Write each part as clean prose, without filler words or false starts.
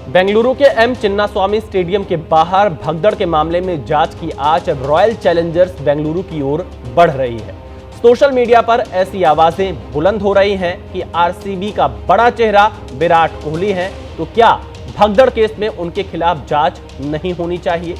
बेंगलुरु के M Chinnaswamy stadium के बाहर भगदड़ के मामले में जांच की आंच अब रॉयल चैलेंजर्स बेंगलुरु की ओर बढ़ रही है। सोशल मीडिया पर ऐसी आवाजें बुलंद हो रही हैं कि आरसीबी का बड़ा चेहरा विराट कोहली है, तो क्या भगदड़ केस में उनके खिलाफ जांच नहीं होनी चाहिए?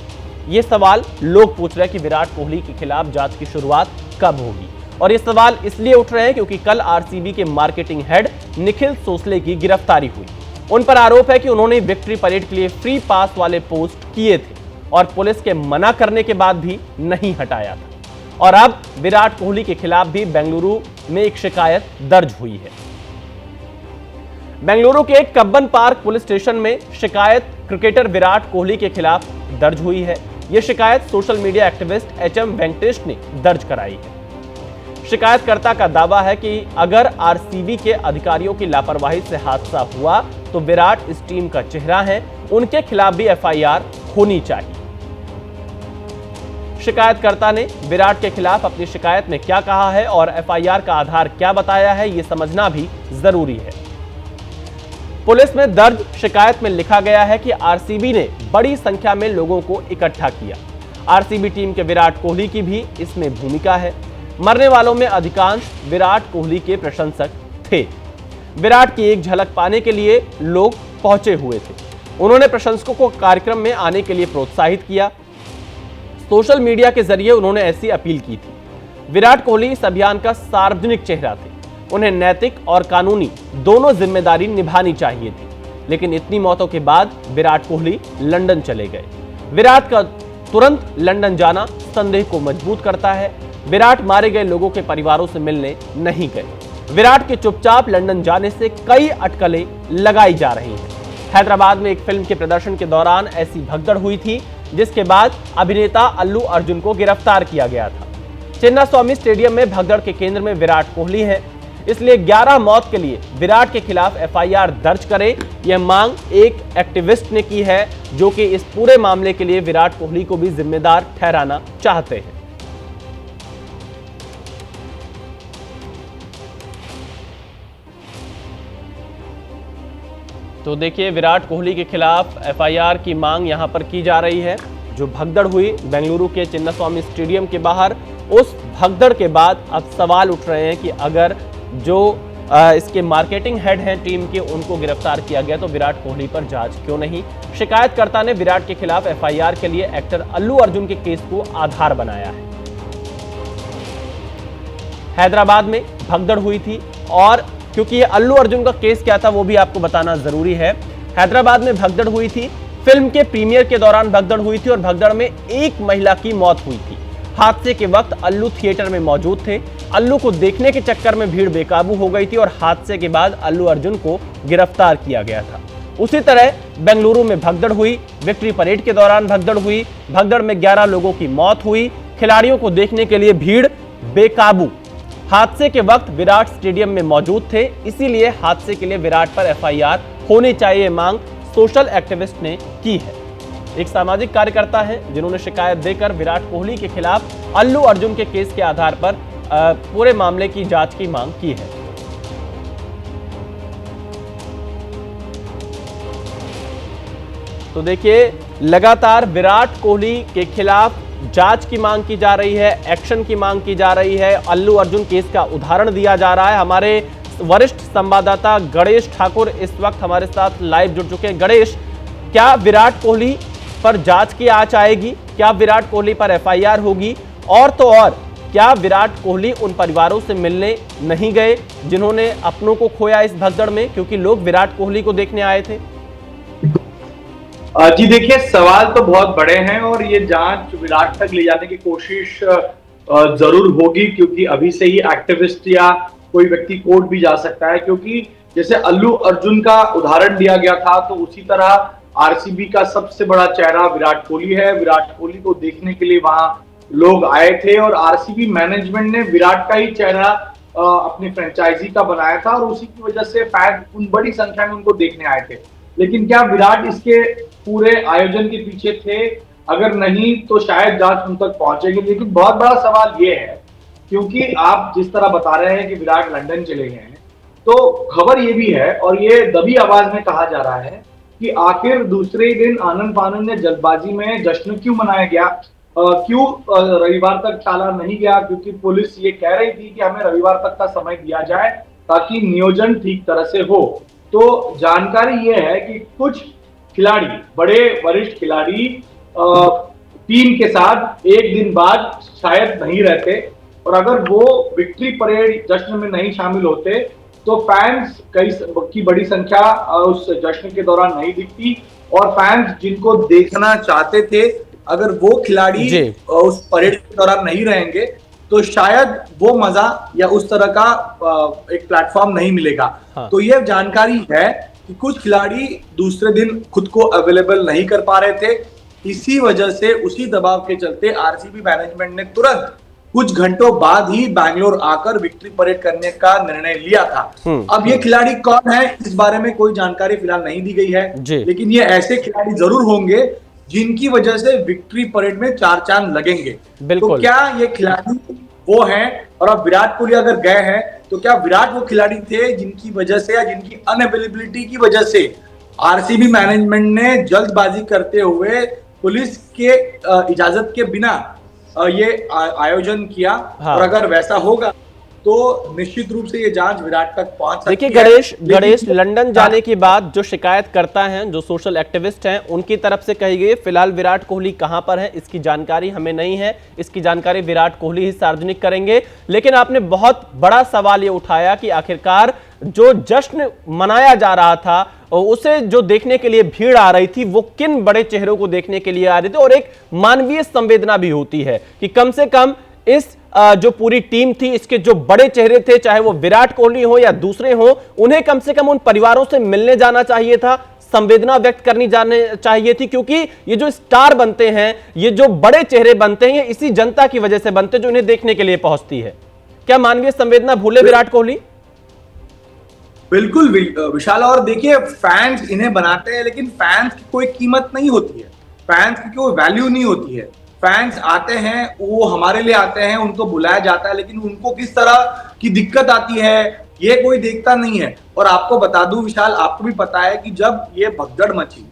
ये सवाल लोग पूछ रहे हैं कि विराट कोहली के खिलाफ जांच की शुरुआत कब होगी। और ये सवाल इसलिए उठ रहे हैं क्योंकि कल आरसीबी के मार्केटिंग हेड निखिल सोसले की गिरफ्तारी हुई। उन पर आरोप है कि उन्होंने विक्ट्री परेड के लिए फ्री पास वाले पोस्ट किए थे और पुलिस के मना करने के बाद भी नहीं हटाया था। और अब विराट कोहली के खिलाफ भी बेंगलुरु में एक शिकायत दर्ज हुई है। बेंगलुरु के कब्बन पार्क पुलिस स्टेशन में शिकायत क्रिकेटर विराट कोहली के खिलाफ दर्ज हुई है। यह शिकायत social media activist HM Venkatesh ने दर्ज कराई है। शिकायतकर्ता का दावा है कि अगर आरसीबी के अधिकारियों की लापरवाही से हादसा हुआ तो विराट इस टीम का चेहरा है, उनके खिलाफ भी एफआईआर होनी चाहिए। शिकायतकर्ता ने विराट के खिलाफ अपनी शिकायत में क्या कहा है और एफआईआर का आधार क्या बताया है, यह समझना भी जरूरी है। पुलिस में दर्ज शिकायत में लिखा गया है कि आरसीबी ने बड़ी संख्या में लोगों को इकट्ठा किया। आरसीबी टीम के विराट कोहली की भी इसमें भूमिका है। मरने वालों में अधिकांश विराट कोहली के प्रशंसक थे। विराट की एक झलक पाने के लिए लोग पहुंचे हुए थे। उन्होंने प्रशंसकों को कार्यक्रम में आने के लिए प्रोत्साहित किया। सोशल मीडिया के जरिए उन्होंने ऐसी अपील की थी। विराट कोहली इस अभियान का सार्वजनिक चेहरा थे। उन्हें नैतिक और कानूनी दोनों जिम्मेदारी निभानी चाहिए थी। लेकिन इतनी मौतों के बाद विराट कोहली लंदन चले गए। विराट का तुरंत लंदन जाना संदेह को मजबूत करता है। विराट मारे गए लोगों के परिवारों से मिलने नहीं गए। विराट के चुपचाप लंदन जाने से कई अटकलें लगाई जा रही हैं। हैदराबाद में एक फिल्म के प्रदर्शन के दौरान ऐसी भगदड़ हुई थी, जिसके बाद अभिनेता अल्लू अर्जुन को गिरफ्तार किया गया था। चिन्नास्वामी स्टेडियम में भगदड़ के केंद्र में विराट कोहली है, इसलिए 11 मौत के लिए विराट के खिलाफ एफआईआर दर्ज करे, यह मांग एक एक्टिविस्ट ने की है, जो कि इस पूरे मामले के लिए विराट कोहली को भी जिम्मेदार ठहराना चाहते हैं। तो देखिए, विराट कोहली के खिलाफ एफआईआर की मांग यहां पर की जा रही है। जो भगदड़ हुई बेंगलुरु के चिन्नास्वामी स्टेडियम के बाहर, उस भगदड़ के बाद अब सवाल उठ रहे हैं कि अगर जो इसके मार्केटिंग हेड हैं टीम के, उनको गिरफ्तार किया गया तो विराट कोहली पर जांच क्यों नहीं? शिकायतकर्ता ने विराट के खिलाफ एफआईआर के लिए एक्टर अल्लू अर्जुन के केस को आधार बनाया है। हैदराबाद में भगदड़ हुई थी और क्योंकि ये अल्लू अर्जुन का केस क्या था वो भी आपको बताना जरूरी है। हैदराबाद में भगदड़ हुई थी, फिल्म के प्रीमियर के दौरान भगदड़ हुई थी और भगदड़ में एक महिला की मौत हुई थी। हादसे के वक्त अल्लू थिएटर में मौजूद थे। अल्लू को देखने के चक्कर में भीड़ बेकाबू हो गई थी और हादसे के बाद अल्लू अर्जुन को गिरफ्तार किया गया था। उसी तरह बेंगलुरु में भगदड़ हुई, विक्ट्री परेड के दौरान भगदड़ हुई। भगदड़ में 11 लोगों की मौत हुई। खिलाड़ियों को देखने के लिए भीड़ बेकाबू। हादसे के वक्त विराट स्टेडियम में मौजूद थे, इसीलिए हादसे के लिए विराट पर एफआईआर होनी चाहिए मांग सोशल एक्टिविस्ट ने की है। एक सामाजिक कार्यकर्ता हैं जिन्होंने शिकायत देकर विराट कोहली के खिलाफ अल्लू अर्जुन के केस के आधार पर पूरे मामले की जांच की मांग की है। तो देखिए, लगातार विराट कोहली के खिलाफ जांच की मांग की जा रही है, एक्शन की मांग की जा रही है। अल्लू अर्जुन केस का उदाहरण दिया जा रहा है। हमारे वरिष्ठ संवाददाता गणेश ठाकुर इस वक्त हमारे साथ लाइव जुड़ चुके हैं। गणेश, क्या विराट कोहली पर जांच की आंच आएगी? क्या विराट कोहली पर एफआईआर होगी? और तो और, क्या विराट कोहली उन परिवारों से मिलने नहीं गए जिन्होंने अपनों को खोया इस भगदड़ में, क्योंकि लोग विराट कोहली को देखने आए थे? जी देखिए, सवाल तो बहुत बड़े हैं और ये जांच विराट तक ले जाने की कोशिश जरूर होगी, क्योंकि अभी से ही एक्टिविस्ट या कोई व्यक्ति कोर्ट भी जा सकता है। क्योंकि जैसे अल्लू अर्जुन का उदाहरण दिया गया था, तो उसी तरह आरसीबी का सबसे बड़ा चेहरा विराट कोहली है। विराट कोहली को देखने के लिए वहां लोग आए थे और आरसीबी मैनेजमेंट ने विराट का ही चेहरा अपने फ्रेंचाइजी का बनाया था और उसी की वजह से फैन बड़ी संख्या में उनको देखने आए थे। लेकिन क्या विराट इसके पूरे आयोजन के पीछे थे? अगर नहीं तो शायद जांच उन तक पहुंचेगी। लेकिन बहुत बड़ा सवाल ये है, क्योंकि आप जिस तरह बता रहे हैं कि विराट लंदन चले गए हैं, तो खबर ये भी है और ये दबी आवाज में कहा जा रहा है कि आखिर दूसरे ही दिन आनंद फानंद ने जल्दबाजी में जश्न क्यों मनाया गया, क्यों रविवार तक टाला नहीं गया, क्योंकि पुलिस ये कह रही थी कि हमें रविवार तक का समय दिया जाए ताकि नियोजन ठीक तरह से हो। तो जानकारी ये है कि कुछ खिलाड़ी, बड़े वरिष्ठ खिलाड़ी टीम के साथ एक दिन बाद शायद नहीं रहते, और अगर वो विक्ट्री परेड जश्न में नहीं शामिल होते तो फैंस की बड़ी संख्या उस जश्न के दौरान नहीं दिखती, और फैंस जिनको देखना चाहते थे अगर वो खिलाड़ी उस परेड के दौरान नहीं रहेंगे तो शायद वो मजा या उस तरह का एक प्लेटफॉर्म नहीं मिलेगा। हाँ। तो ये जानकारी है कि कुछ खिलाड़ी दूसरे दिन खुद को अवेलेबल नहीं कर पा रहे थे, इसी वजह से उसी दबाव के चलते आरसीबी मैनेजमेंट ने तुरंत कुछ घंटों बाद ही बैंगलोर आकर विक्ट्री परेड करने का निर्णय लिया था। अब ये खिलाड़ी कौन है इस बारे में कोई जानकारी फिलहाल नहीं दी गई है, लेकिन ये ऐसे खिलाड़ी जरूर होंगे जिनकी वजह से विक्ट्री परेड में चार चांद लगेंगे। तो क्या ये खिलाड़ी वो हैं, और अब विराट कोहली अगर गए हैं तो क्या विराट वो खिलाड़ी थे जिनकी वजह से या जिनकी अनअवेलेबिलिटी की वजह से आरसीबी मैनेजमेंट ने जल्दबाजी करते हुए पुलिस के इजाजत के बिना ये आयोजन किया? हाँ। और अगर वैसा होगा तो निश्चित रूप से ये जांच विराट तक पहुंच सकती है। देखिए गणेश, लंदन जाने के बाद जो शिकायत करता है, जो सोशल एक्टिविस्ट हैं, उनकी तरफ से कही गई फिलहाल विराट कोहली कहां पर है इसकी जानकारी हमें नहीं है, इसकी जानकारी विराट कोहली ही सार्वजनिक करेंगे। लेकिन आपने बहुत बड़ा सवाल ये उठाया कि आखिरकार जो जश्न मनाया जा रहा था उसे जो देखने के लिए भीड़ आ रही थी वो किन बड़े चेहरों को देखने के लिए आ रही थी, और एक मानवीय संवेदना भी होती है कि कम से कम इस जो पूरी टीम थी इसके जो बड़े चेहरे थे, चाहे वो विराट कोहली हो या दूसरे हो, उन्हें कम से कम उन परिवारों से मिलने जाना चाहिए था, संवेदना व्यक्त करनी जाने चाहिए थी, क्योंकि ये जो स्टार बनते हैं, ये जो बड़े चेहरे बनते हैं, ये इसी जनता की वजह से बनते हैं जो इन्हें देखने के लिए पहुंचती है। क्या मानवीय संवेदना भूले विराट कोहली? बिल्कुल विशाल, और देखिए फैंस इन्हें बनाते हैं लेकिन फैंस की कोई कीमत नहीं होती है, फैंस की कोई वैल्यू नहीं होती है। फैंस आते हैं, वो हमारे लिए आते हैं, उनको बुलाया जाता है, लेकिन उनको किस तरह की दिक्कत आती है ये कोई देखता नहीं है। और आपको बता दूं विशाल, आपको भी पता है कि जब ये भगदड़ मची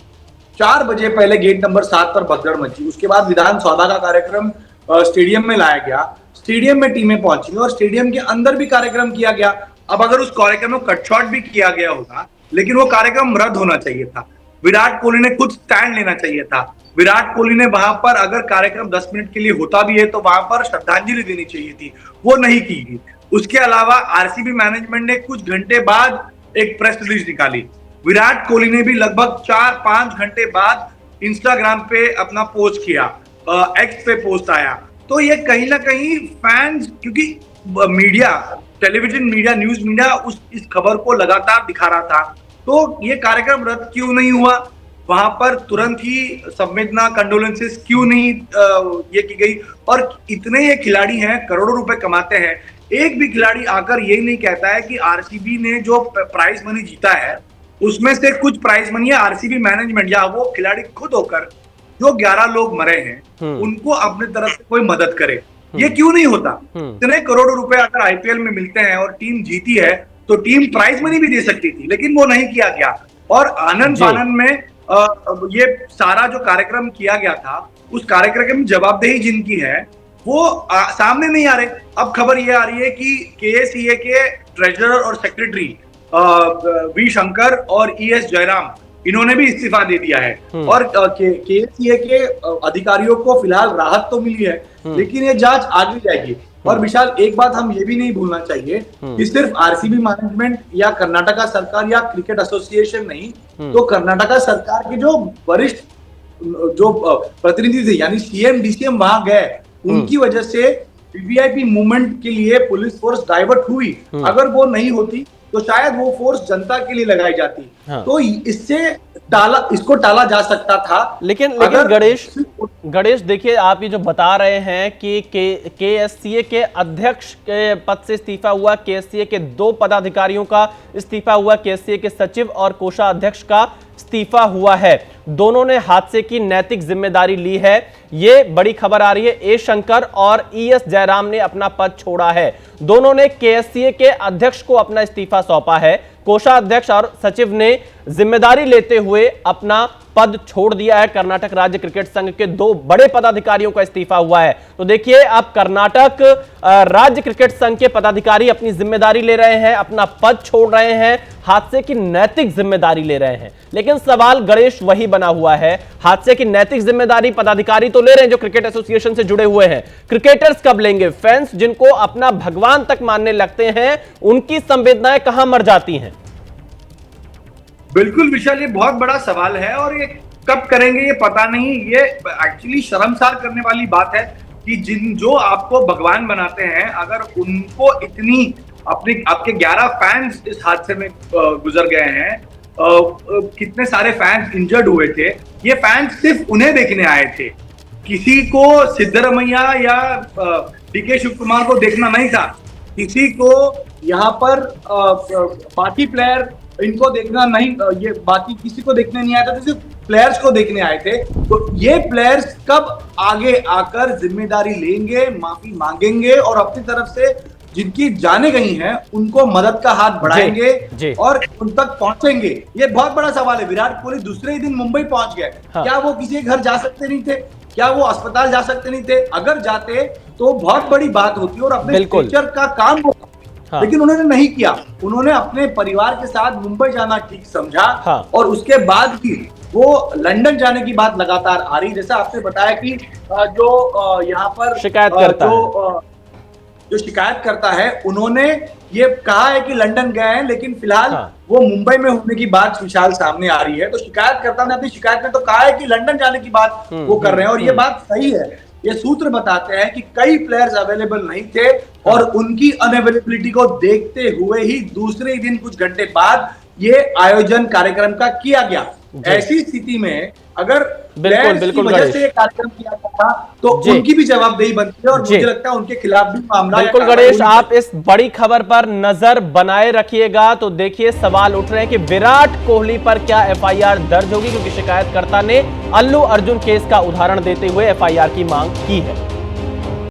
4 बजे पहले गेट नंबर 7 पर भगदड़ मची, उसके बाद विधान सौदा का कार्यक्रम स्टेडियम में लाया गया, स्टेडियम में टीमें पहुंची और स्टेडियम के अंदर भी कार्यक्रम किया गया। अब अगर उस कार्यक्रम में कट शॉट भी किया गया होगा लेकिन वो कार्यक्रम रद्द होना चाहिए था, विराट कोहली ने खुद स्टैंड लेना चाहिए था, विराट कोहली ने वहां पर अगर कार्यक्रम 10 मिनट के लिए होता भी है तो वहां पर श्रद्धांजलि देनी चाहिए थी, वो नहीं की गई। उसके अलावा आरसीबी मैनेजमेंट ने कुछ घंटे बाद एक प्रेस रिलीज निकाली, विराट कोहली ने भी लगभग 4-5 घंटे बाद इंस्टाग्राम पे अपना पोस्ट किया, एक्स पे पोस्ट आया। तो ये कहीं ना कहीं फैंस, क्योंकि media, television media, news media इस खबर को लगातार दिखा रहा था, तो ये कार्यक्रम रद्द क्यों नहीं हुआ, वहां पर तुरंत ही संवेदना, कंडोलेंसेस क्यों नहीं ये की गई। और इतने ये खिलाड़ी हैं, करोड़ों रुपए कमाते हैं, एक भी खिलाड़ी आकर यही नहीं कहता है कि आरसीबी ने जो प्राइज मनी जीता है उसमें से कुछ प्राइज मनी आरसीबी मैनेजमेंट या वो खिलाड़ी खुद होकर जो 11 लोग मरे हैं उनको अपने तरफ से कोई मदद करे। ये क्यों नहीं होता? इतने करोड़ों रुपए अगर आईपीएल में मिलते हैं और टीम जीती है तो टीम प्राइज मनी भी दे सकती थी, लेकिन वो नहीं किया गया। और आनंद फानंद में ये सारा जो कार्यक्रम किया गया था, उस कार्यक्रम की जवाबदेही जिनकी है वो सामने नहीं आ रहे। अब खबर ये आ रही है कि केएसीए के ट्रेजरर और सेक्रेटरी वी शंकर और ईएस जयराम, इन्होंने भी इस्तीफा दे दिया है। और केएसीए के अधिकारियों को फिलहाल राहत तो मिली है, लेकिन ये जांच आगे जाएगी। और विशाल, एक बात हम ये भी नहीं भूलना चाहिए कि सिर्फ आरसीबी मैनेजमेंट या कर्नाटका सरकार या क्रिकेट एसोसिएशन नहीं, तो कर्नाटका सरकार के जो वरिष्ठ जो प्रतिनिधि थे, यानी सीएम डीसीएम वहां गए, उनकी वजह से वीवीआईपी मूवमेंट के लिए पुलिस फोर्स डाइवर्ट हुई। अगर वो नहीं होती तो शायद वो फोर्स जनता के लिए लगाई जाती। हाँ। तो इसको टाला जा सकता था। लेकिन गणेश देखिए, आप ये जो बता रहे हैं कि केएससीए के अध्यक्ष के पद से इस्तीफा हुआ, केएससीए के 2 पदाधिकारियों का इस्तीफा हुआ, केएससीए के सचिव और कोषाध्यक्ष का इस्तीफा हुआ है, दोनों ने हादसे की नैतिक जिम्मेदारी ली है, ये बड़ी खबर आ रही है। ए शंकर और ईएस जयराम ने अपना पद छोड़ा है, दोनों ने केएससीए के अध्यक्ष को अपना इस्तीफा सौंपा है, कोषाध्यक्ष और सचिव ने जिम्मेदारी लेते हुए अपना पद छोड़ दिया है। कर्नाटक राज्य क्रिकेट संघ के 2 बड़े पदाधिकारियों का इस्तीफा हुआ है। तो देखिए, अब कर्नाटक राज्य क्रिकेट संघ के पदाधिकारी अपनी जिम्मेदारी ले रहे हैं, अपना पद छोड़ रहे हैं, हादसे की नैतिक जिम्मेदारी ले रहे हैं। लेकिन सवाल गणेश वही बना हुआ है, हादसे की नैतिक जिम्मेदारी पदाधिकारी तो ले रहे हैं जो क्रिकेट एसोसिएशन से जुड़े हुए हैं, क्रिकेटर्स कब लेंगे? फैंस जिनको अपना भगवान तक मानने लगते हैं, उनकी संवेदनाएं कहां मर जाती हैं? बिल्कुल विशाल, ये बहुत बड़ा सवाल है और ये कब करेंगे ये पता नहीं। ये एक्चुअली शर्मसार करने वाली बात है कि जो आपको भगवान बनाते हैं, अगर उनको इतनी आपके 11 फैंस इस हादसे में गुजर गए हैं, कितने सारे फैंस इंजर्ड हुए थे। ये फैंस सिर्फ उन्हें देखने आए थे, किसी को सिद्धरमैया या डीके शिव कुमार को देखना नहीं था, किसी को यहाँ पर बाकी प्लेयर इनको देखना नहीं, ये बाकी किसी को देखने नहीं आया था, तो सिर्फ प्लेयर्स को देखने आए थे। तो ये प्लेयर्स कब आगे आकर जिम्मेदारी लेंगे, माफी मांगेंगे और अपनी तरफ से जिनकी जाने गई हैं उनको मदद का हाथ बढ़ाएंगे और उन तक पहुंचेंगे? ये बहुत बड़ा सवाल है। विराट कोहली दूसरे ही दिन मुंबई पहुंच गए। हाँ। क्या वो किसी के घर जा सकते नहीं थे? क्या वो अस्पताल जा सकते नहीं थे? अगर जाते तो बहुत बड़ी बात होती और अपने फ्यूचर का काम होता। हाँ। लेकिन उन्होंने नहीं किया। उन्होंने अपने परिवार के साथ मुंबई जाना ठीक समझा। हाँ। और उसके बाद भी वो लंदन जाने की बात लगातार आ रही। जैसा आपने बताया कि जो यहाँ पर शिकायत करता है, जो शिकायत करता है, उन्होंने ये कहा है कि लंदन गए हैं, लेकिन फिलहाल वो मुंबई में होने की बात विशाल सामने आ रही है। तो शिकायतकर्ता ने अपनी शिकायत में तो कहा है कि लंदन जाने की बात वो कर रहे हैं और ये बात सही है। ये सूत्र बताते हैं कि कई प्लेयर्स अवेलेबल नहीं थे और उनकी अनअवेलेबिलिटी को देखते हुए ही दूसरे दिन कुछ घंटे बाद ये आयोजन कार्यक्रम का किया गया। ऐसी स्थिति में अगर बिल्कुल वजह से ये कार्यक्रम किया था तो उनकी भी जवाबदेही बनती है और मुझे लगता है उनके खिलाफ भी मामला। बिल्कुल गणेश, आप इस बड़ी खबर पर नजर बनाए रखिएगा। तो देखिए, सवाल उठ रहे हैं कि विराट कोहली पर क्या एफआईआर दर्ज होगी, क्योंकि शिकायतकर्ता ने अल्लू अर्जुन केस का उदाहरण देते हुए एफआईआर की मांग की है।